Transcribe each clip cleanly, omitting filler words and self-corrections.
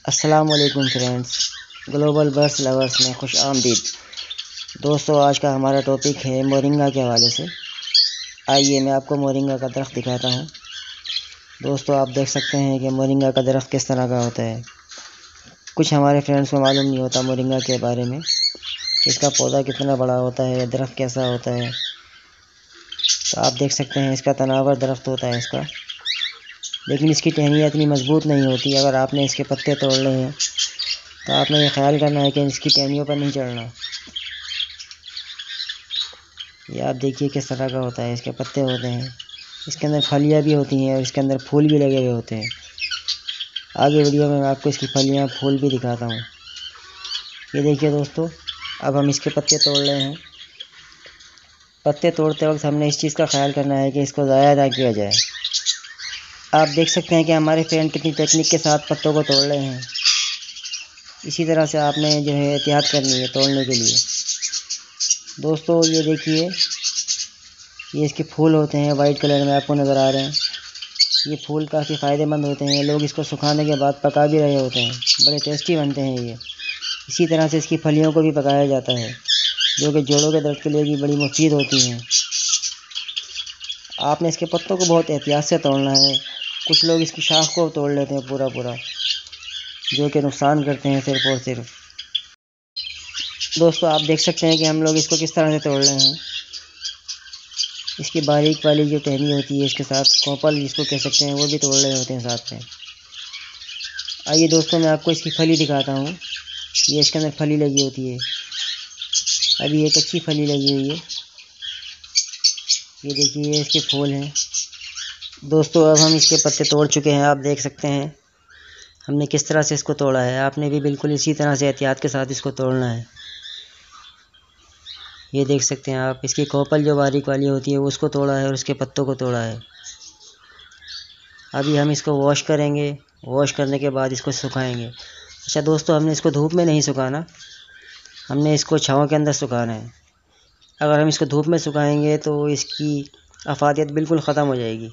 अस्सलाम वालेकुम friends, global birds lovers में खुश आमदीद। दोस्तों, आज का हमारा टॉपिक है मोरिंगा के हवाले से। आइए मैं आपको मोरिंगा का दरख्त दिखाता हूँ। दोस्तों, आप देख सकते हैं कि मोरिंगा का दरख्त किस तरह का होता है। कुछ हमारे फ्रेंड्स को मालूम नहीं होता मोरिंगा के बारे में कि इसका पौधा कितना बड़ा होता है, दरख्त कैसा होता है। तो आप देख सकते हैं इसका तनावर दरख्त होता है इसका, लेकिन इसकी टहनियाँ इतनी मजबूत नहीं होती। अगर आपने इसके पत्ते तोड़ने हैं तो आपने ये ख्याल करना है कि इसकी टहनियों पर नहीं चढ़ना। ये आप देखिए किस तरह का होता है, इसके पत्ते होते हैं, इसके अंदर फलियाँ भी होती हैं और इसके अंदर फूल भी लगे हुए होते हैं। आगे वीडियो में मैं आपको इसकी फलियाँ फूल भी दिखाता हूँ। ये देखिए दोस्तों, अब हम इसके पत्ते तोड़ रहे हैं। पत्ते तोड़ते वक्त हमने इस चीज़ का ख्याल करना है कि इसको ज़ाया ना किया जाए। आप देख सकते हैं कि हमारे फ्रेंड कितनी टेक्निक के साथ पत्तों को तोड़ रहे हैं। इसी तरह से आपने जो है एहतियात करनी है तोड़ने के लिए। दोस्तों, ये देखिए, ये इसके फूल होते हैं, वाइट कलर में आपको नज़र आ रहे हैं। ये फूल काफ़ी फ़ायदेमंद होते हैं। लोग इसको सुखाने के बाद पका भी रहे होते हैं, बड़े टेस्टी बनते हैं ये। इसी तरह से इसकी फलियों को भी पकाया जाता है, जो कि जोड़ों के दर्द के लिए भी बड़ी मुफीद होती हैं। आपने इसके पत्तों को बहुत एहतियात से तोड़ना है। कुछ लोग इसकी शाख को तोड़ लेते हैं पूरा पूरा, जो कि नुकसान करते हैं सिर्फ और सिर्फ। दोस्तों, आप देख सकते हैं कि हम लोग इसको किस तरह से तोड़ रहे हैं। इसकी बारीक वाली जो टहनी होती है, इसके साथ कोपल जिसको कह सकते हैं, वो भी तोड़ रहे होते हैं साथ में। आइए दोस्तों, मैं आपको इसकी फली दिखाता हूँ। ये इसके अंदर फली लगी होती है। अभी एक अच्छी फली लगी हुई है। ये देखिए, ये इसके फूल हैं। दोस्तों, अब हम इसके पत्ते तोड़ चुके हैं। आप देख सकते हैं हमने किस तरह से इसको तोड़ा है। आपने भी बिल्कुल इसी तरह से एहतियात के साथ इसको तोड़ना है। ये देख सकते हैं आप, इसकी कोपल जो बारीक वाली होती है उसको तोड़ा है और उसके पत्तों को तोड़ा है। अभी हम इसको वॉश करेंगे। वॉश करने के बाद इसको सुखाएंगे। अच्छा दोस्तों, हमने इसको धूप में नहीं सुखाना, हमने इसको छांव के अंदर सुखाना है। अगर हम इसको धूप में सुखाएंगे तो इसकी अफादियत बिल्कुल ख़त्म हो जाएगी।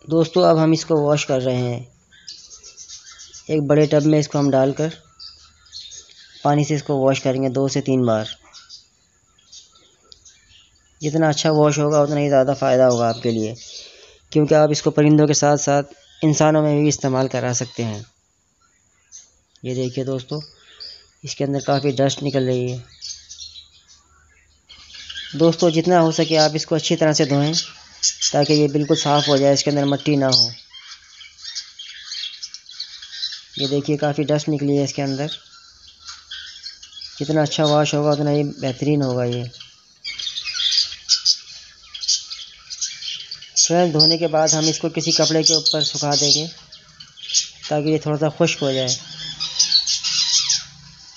दोस्तों, अब हम इसको वॉश कर रहे हैं। एक बड़े टब में इसको हम डालकर पानी से इसको वॉश करेंगे 2 से 3 बार। जितना अच्छा वॉश होगा उतना ही ज़्यादा फ़ायदा होगा आपके लिए, क्योंकि आप इसको परिंदों के साथ साथ इंसानों में भी इस्तेमाल करा सकते हैं। ये देखिए दोस्तों, इसके अंदर काफ़ी डस्ट निकल रही है। दोस्तों, जितना हो सके आप इसको अच्छी तरह से धोएं ताकि ये बिल्कुल साफ़ हो जाए, इसके अंदर मिट्टी ना हो। ये देखिए, काफ़ी डस्ट निकली है इसके अंदर। जितना अच्छा वॉश होगा उतना ही बेहतरीन होगा ये। फ्रेंड्स, धोने के बाद हम इसको किसी कपड़े के ऊपर सुखा देंगे ताकि ये थोड़ा सा खुश्क हो जाए।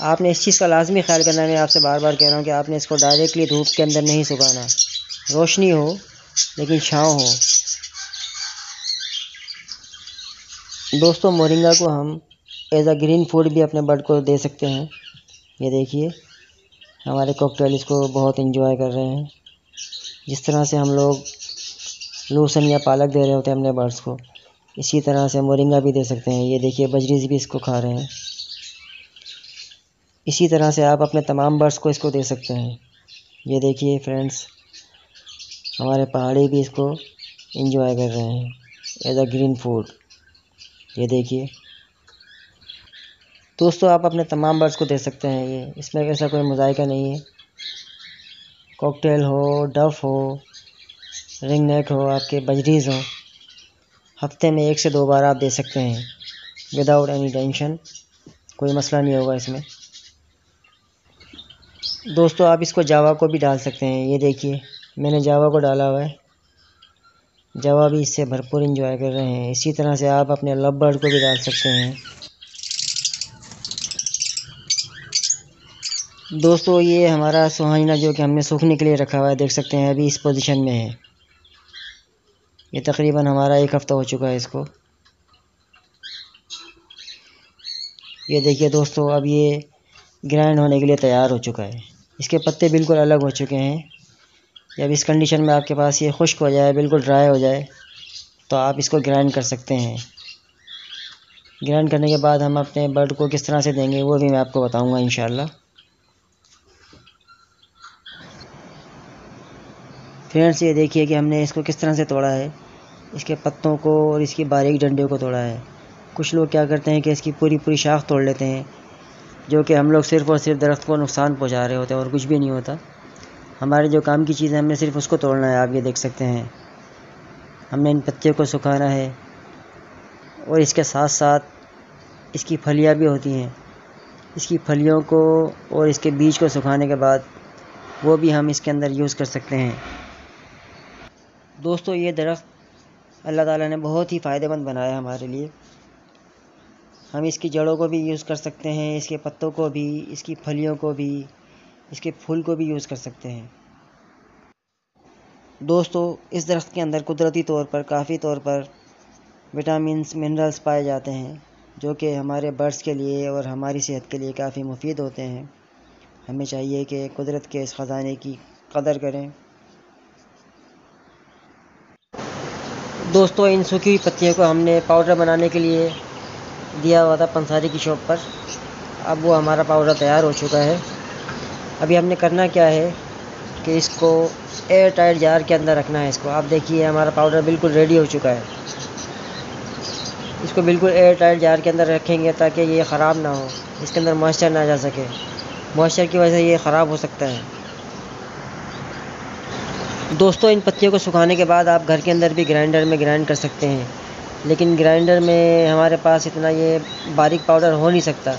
आपने इस चीज़ का लाजमी ख्याल करना है। मैं आपसे बार बार कह रहा हूँ कि आपने इसको डायरेक्टली धूप के अंदर नहीं सुखाना। रोशनी हो लेकिन छाँव हो। दोस्तों, मोरिंगा को हम एज अ ग्रीन फूड भी अपने बर्ड को दे सकते हैं। ये देखिए, हमारे कॉकटेल इसको बहुत इंजॉय कर रहे हैं। जिस तरह से हम लोग लहसुन या पालक दे रहे होते हैं अपने बर्ड्स को, इसी तरह से मोरिंगा भी दे सकते हैं। ये देखिए, बजरीज भी इसको खा रहे हैं। इसी तरह से आप अपने तमाम बर्ड्स को इसको दे सकते हैं। ये देखिए फ्रेंड्स, हमारे पहाड़ी भी इसको इंजॉय कर रहे हैं एज अ ग्रीन फूड। ये देखिए दोस्तों, आप अपने तमाम बर्ड्स को दे सकते हैं। ये इसमें ऐसा कोई मुज़ायका नहीं है। कॉकटेल हो, डफ हो, रिंग नेक हो, आपके बजरीज हो, हफ्ते में 1 से 2 बार आप दे सकते हैं विदाउट एनी टेंशन। कोई मसला नहीं होगा इसमें। दोस्तों, आप इसको जावा को भी डाल सकते हैं। ये देखिए, मैंने जावा को डाला हुआ है। जावा भी इससे भरपूर इंजॉय कर रहे हैं। इसी तरह से आप अपने लव बर्ड को भी डाल सकते हैं। दोस्तों, ये हमारा सुहाना जो कि हमने सूखने के लिए रखा हुआ है, देख सकते हैं अभी इस पोजीशन में है। ये तकरीबन हमारा 1 हफ़्ता हो चुका है इसको। ये देखिए दोस्तों, अब ये ग्राइंड होने के लिए तैयार हो चुका है। इसके पत्ते बिल्कुल अलग हो चुके हैं। जब इस कंडीशन में आपके पास ये खुश्क हो जाए, बिल्कुल ड्राई हो जाए, तो आप इसको ग्राइंड कर सकते हैं। ग्राइंड करने के बाद हम अपने बर्ड को किस तरह से देंगे वो भी मैं आपको बताऊंगा इंशाल्लाह। फ्रेंड्स, ये देखिए कि हमने इसको किस तरह से तोड़ा है, इसके पत्तों को और इसकी बारीक डंडियों को तोड़ा है। कुछ लोग क्या करते हैं कि इसकी पूरी पूरी शाख तोड़ लेते हैं, जो कि हम लोग सिर्फ़ और सिर्फ दरख्त को नुकसान पहुंचा रहे होते हैं और कुछ भी नहीं होता। हमारे जो काम की चीज़ है हमने सिर्फ उसको तोड़ना है। आप ये देख सकते हैं हमने इन पत्तियों को सुखाना है और इसके साथ साथ इसकी फलियाँ भी होती हैं। इसकी फलियों को और इसके बीज को सुखाने के बाद वो भी हम इसके अंदर यूज़ कर सकते हैं। दोस्तों, ये दरख्त अल्लाह ताला ने बहुत ही फ़ायदेमंद बनाया हमारे लिए। हम इसकी जड़ों को भी यूज़ कर सकते हैं, इसके पत्तों को भी, इसकी फलियों को भी, इसके फूल को भी यूज़ कर सकते हैं। दोस्तों, इस दरख्त के अंदर कुदरती तौर पर काफ़ी तौर पर विटामिन्स, मिनरल्स पाए जाते हैं, जो कि हमारे बर्ड्स के लिए और हमारी सेहत के लिए काफ़ी मुफीद होते हैं। हमें चाहिए कि कुदरत के इस ख़जाने की कदर करें। दोस्तों, इन सूखी हुई पत्तियों को हमने पाउडर बनाने के लिए दिया हुआ था पंसारी की शॉप पर। अब वो हमारा पाउडर तैयार हो चुका है। अभी हमने करना क्या है कि इसको एयर टाइट जार के अंदर रखना है। इसको आप देखिए हमारा पाउडर बिल्कुल रेडी हो चुका है। इसको बिल्कुल एयर टाइट जार के अंदर रखेंगे ताकि ये ख़राब ना हो, इसके अंदर मॉइस्चर ना जा सके। मॉइस्चर की वजह से ये ख़राब हो सकता है। दोस्तों, इन पत्तियों को सुखाने के बाद आप घर के अंदर भी ग्राइंडर में ग्राइंड कर सकते हैं, लेकिन ग्राइंडर में हमारे पास इतना ये बारीक पाउडर हो नहीं सकता।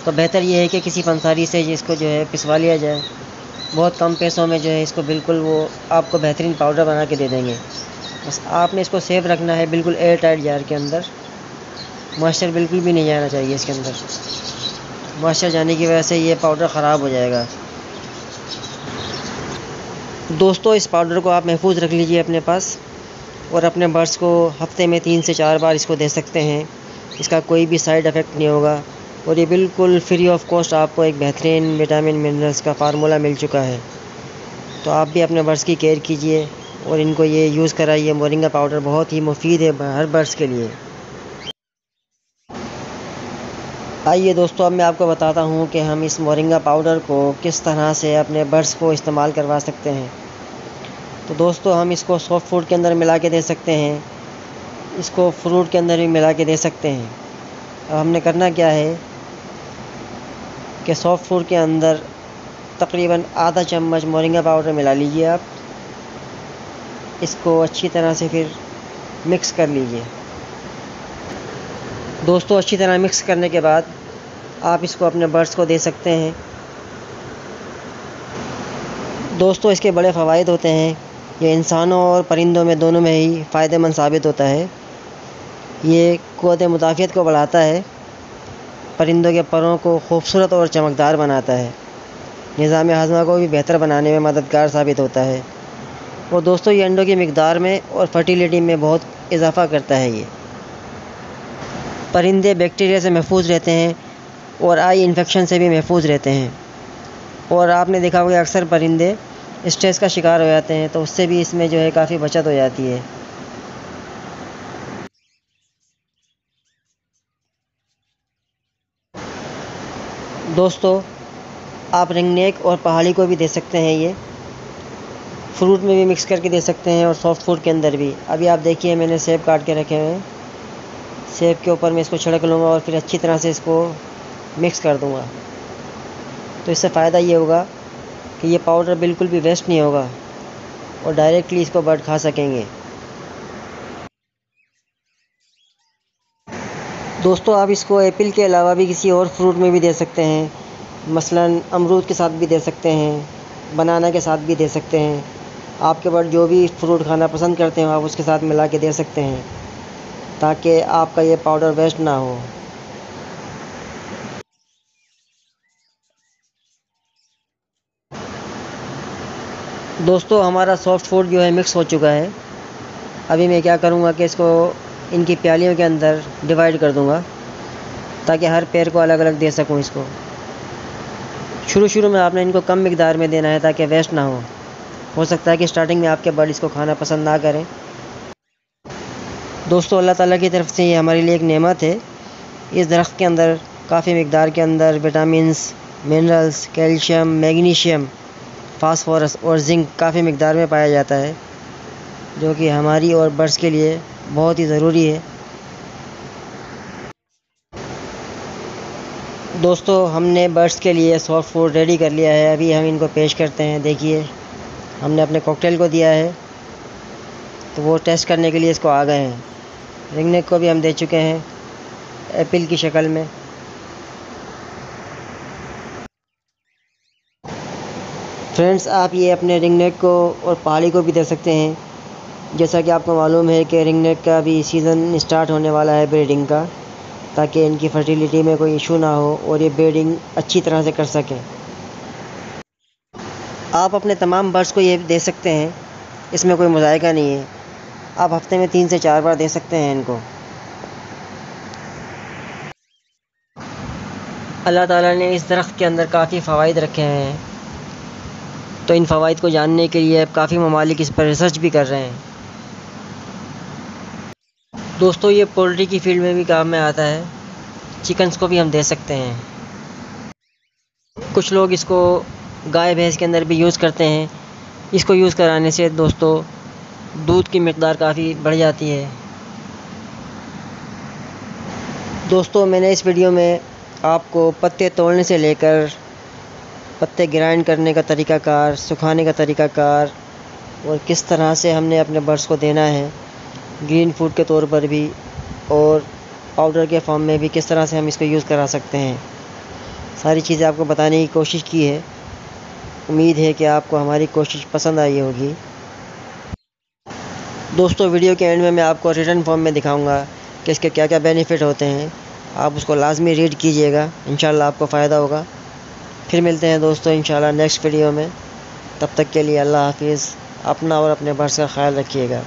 तो बेहतर ये है कि किसी पंसारी से इसको जो है पिसवा लिया जाए। बहुत कम पैसों में जो है इसको बिल्कुल वो आपको बेहतरीन पाउडर बना के दे देंगे। बस आपने इसको सेफ रखना है बिल्कुल एयर टाइट जार के अंदर। मॉइस्चर बिल्कुल भी नहीं जाना चाहिए इसके अंदर। मॉइस्चर जाने की वजह से ये पाउडर ख़राब हो जाएगा। दोस्तों, इस पाउडर को आप महफूज रख लीजिए अपने पास और अपने बर्ड्स को हफ्ते में 3 से 4 बार इसको दे सकते हैं। इसका कोई भी साइड इफ़ेक्ट नहीं होगा और ये बिल्कुल फ्री ऑफ कॉस्ट आपको एक बेहतरीन विटामिन मिनरल्स का फार्मूला मिल चुका है। तो आप भी अपने बर्ड्स की केयर कीजिए और इनको ये यूज़ कराइए। मोरिंगा पाउडर बहुत ही मुफीद है हर बर्ड्स के लिए। आइए दोस्तों, अब मैं आपको बताता हूँ कि हम इस मोरिंगा पाउडर को किस तरह से अपने बर्ड्स को इस्तेमाल करवा सकते हैं। तो दोस्तों, हम इसको सॉफ्ट फूड के अंदर मिला के दे सकते हैं, इसको फ्रूट के अंदर भी मिला के दे सकते हैं। अब हमने करना क्या है कि सॉफ्ट फूड के अंदर तकरीबन आधा चम्मच मोरिंगा पाउडर मिला लीजिए आप। इसको अच्छी तरह से फिर मिक्स कर लीजिए। दोस्तों, अच्छी तरह मिक्स करने के बाद आप इसको अपने बर्ड्स को दे सकते हैं। दोस्तों, इसके बड़े फ़वाइद होते हैं। ये इंसानों और परिंदों में दोनों में ही फ़ायदेमंद साबित होता है। ये क़ुव्वत मुदाफ़ियत को बढ़ाता है, परिंदों के परों को खूबसूरत और चमकदार बनाता है, निज़ाम हाज़मा को भी बेहतर बनाने में मददगार साबित होता है। और दोस्तों, ये अंडों की मिक़दार में और फर्टिलिटी में बहुत इजाफ़ा करता है। ये परिंदे बैक्टीरिया से महफूज रहते हैं और आई इन्फेक्शन से भी महफूज रहते हैं। और आपने देखा होगा अक्सर परिंदे स्ट्रेस का शिकार हो जाते हैं, तो उससे भी इसमें जो है काफ़ी बचत हो जाती है। दोस्तों, आप रिंगनेक और पहाड़ी को भी दे सकते हैं। ये फ्रूट में भी मिक्स करके दे सकते हैं और सॉफ्ट फूड के अंदर भी। अभी आप देखिए मैंने सेब काट के रखे हुए हैं। सेब के ऊपर मैं इसको छिड़क लूँगा और फिर अच्छी तरह से इसको मिक्स कर दूँगा। तो इससे फ़ायदा ये होगा कि ये पाउडर बिल्कुल भी वेस्ट नहीं होगा और डायरेक्टली इसको बर्ड खा सकेंगे। दोस्तों, आप इसको एप्पल के अलावा भी किसी और फ्रूट में भी दे सकते हैं। मसलन अमरूद के साथ भी दे सकते हैं, बनाना के साथ भी दे सकते हैं। आपके बर्ड जो भी फ्रूट खाना पसंद करते हैं आप उसके साथ मिला के दे सकते हैं, ताकि आपका ये पाउडर वेस्ट ना हो। दोस्तों, हमारा सॉफ्ट फूड जो है मिक्स हो चुका है। अभी मैं क्या करूँगा कि इसको इनकी प्यालियों के अंदर डिवाइड कर दूँगा ताकि हर पेड़ को अलग अलग दे सकूँ इसको। शुरू में आपने इनको कम मिकदार में देना है ताकि वेस्ट ना हो सकता है कि स्टार्टिंग में आपके बर्ड इसको खाना पसंद ना करें। दोस्तों अल्लाह ताला की तरफ से ये हमारे लिए एक नेमत है। इस दरख्त के अंदर काफ़ी मिकदार के अंदर vitamins, minerals, calcium, magnesium, phosphorus और जिंक काफ़ी मिकदार में पाया जाता है, जो कि हमारी और बर्ड्स के लिए बहुत ही ज़रूरी है। दोस्तों हमने बर्ड्स के लिए सॉफ्ट फूड रेडी कर लिया है। अभी हम इनको पेश करते हैं। देखिए हमने अपने कॉकटेल को दिया है, तो वो टेस्ट करने के लिए इसको आ गए हैं। रिंगनेक को भी हम दे चुके हैं एप्पल की शक्ल में। फ्रेंड्स आप ये अपने रिंगनेक को और पहाड़ी को भी दे सकते हैं। जैसा कि आपको मालूम है कि रिंगनेक का भी सीज़न स्टार्ट होने वाला है ब्रीडिंग का, ताकि इनकी फर्टिलिटी में कोई इशू ना हो और ये ब्रीडिंग अच्छी तरह से कर सकें। आप अपने तमाम बर्ड्स को ये दे सकते हैं, इसमें कोई मुज़ायका नहीं है। आप हफ्ते में 3 से 4 बार दे सकते हैं इनको। अल्लाह ताला ने इस दरख्त के अंदर काफ़ी फ़वाइद रखे हैं, तो इन फ़वाइद को जानने के लिए अब काफ़ी ममालिक इस पर रिसर्च भी कर रहे हैं। दोस्तों ये पोल्ट्री की फील्ड में भी काम में आता है। चिकन्स को भी हम दे सकते हैं। कुछ लोग इसको गाय भैंस के अंदर भी यूज़ करते हैं। इसको यूज़ कराने से दोस्तों दूध की मिकदार काफ़ी बढ़ जाती है। दोस्तों मैंने इस वीडियो में आपको पत्ते तोड़ने से लेकर पत्ते ग्राइंड करने का तरीक़ाकार, सुखाने का तरीक़ाकार और किस तरह से हमने अपने बर्ड्स को देना है, ग्रीन फूड के तौर पर भी और पाउडर के फॉर्म में भी किस तरह से हम इसको यूज़ करा सकते हैं, सारी चीज़ें आपको बताने की कोशिश की है। उम्मीद है कि आपको हमारी कोशिश पसंद आई होगी। दोस्तों वीडियो के एंड में मैं आपको रिटन फॉर्म में दिखाऊंगा कि इसके क्या क्या बेनिफिट होते हैं। आप उसको लाजमी रीड कीजिएगा, इंशाल्लाह आपको फ़ायदा होगा। फिर मिलते हैं दोस्तों इंशाल्लाह नेक्स्ट वीडियो में। तब तक के लिए अल्लाह हाफिज़। अपना और अपने बर्ड्स का ख्याल रखिएगा।